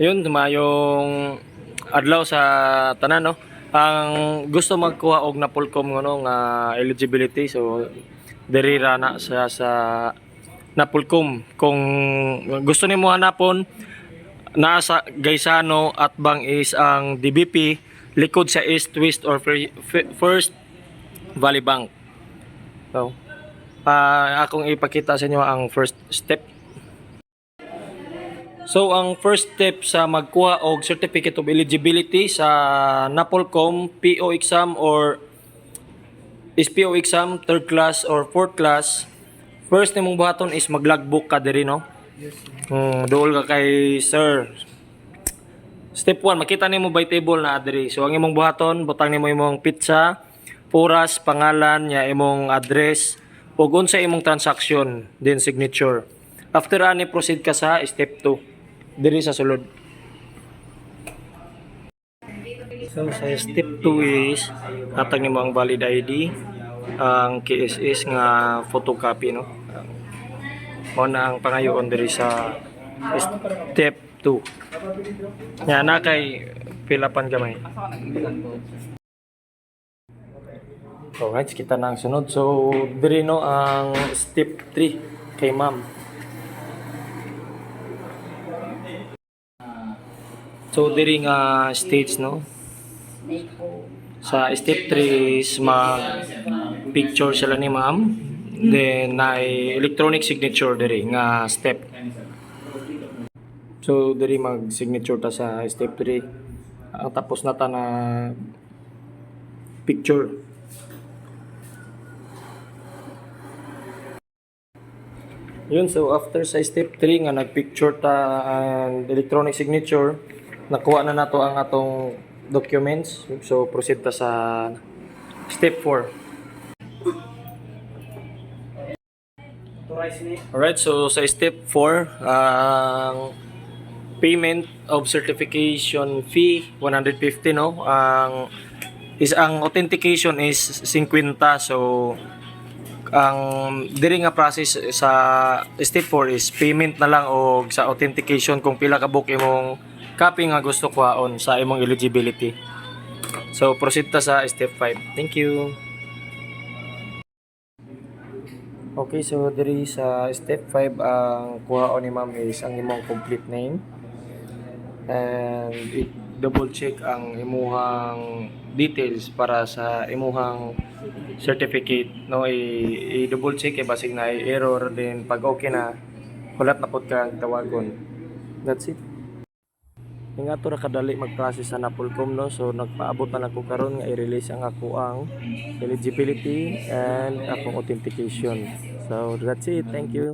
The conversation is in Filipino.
Yun, mayong adlaw sa tanan, no. Ang gusto magkuha og napulkom ngono nga eligibility, so diri ra na sa napulkom. Kung gusto nimo hanapon, nasa Gaisano at bang is ang DBP, likod sa East West or First Valley Bank. So, akong ipakita sa inyo ang first step. So ang first step sa magkuha og certificate of eligibility sa Napolcom PO exam or SPO exam 3rd class or 4th class, first nimong buhaton is mag-logbook ka diri, no. Duol ka kay sir. Step 1, makita nimo by table na diri. So ang imong buhaton, butang nimo imong pizza, oras, pangalan, nya imong address, ug unsa imong transaction, then signature. After ani proceed ka sa step 2 diri sa sulod. So sa step 2 is hatag nimo ang valid ID, ang KSS nga photocopy, no. Mao na ang pangayoon diri sa step 2. Nya na kay pilapan gamay. Alright, kita na ang sunod. So diri, no, ang step 3 kay ma'am. So diri nga stage, no, sa step 3 is mag picture sila ni ma'am, then na electronic signature diri nga step. So diri mag signature ta sa step 3. Ang tapos na ta na picture. Yun, so after sa step 3 nga nagpicture ta and electronic signature, nakuha na nato ang atong documents. So proceed ta sa step 4. Alright, so sa step 4, ang payment of certification fee 150, no. Ang authentication is 50. So ang diri nga process sa step 4 is payment na lang og sa authentication kung pila ka book imong copy nga gusto kuhaon sa imong eligibility. So proceed ta sa step 5. Thank you. Okay, so diri sa step 5 ang kuhaon ni ma'am is ang imong complete name, and double check ang imuhang details para sa imuhang certificate, no. I-double check kay basig na error, then pag okay na hulat na pud ka tawagon. That's it. Nga to ra kadali mag-process sa Napolcom, no. So nagpaabot na ako karon nga i-release ang ako ang eligibility and akong authentication. So that's it. Thank you.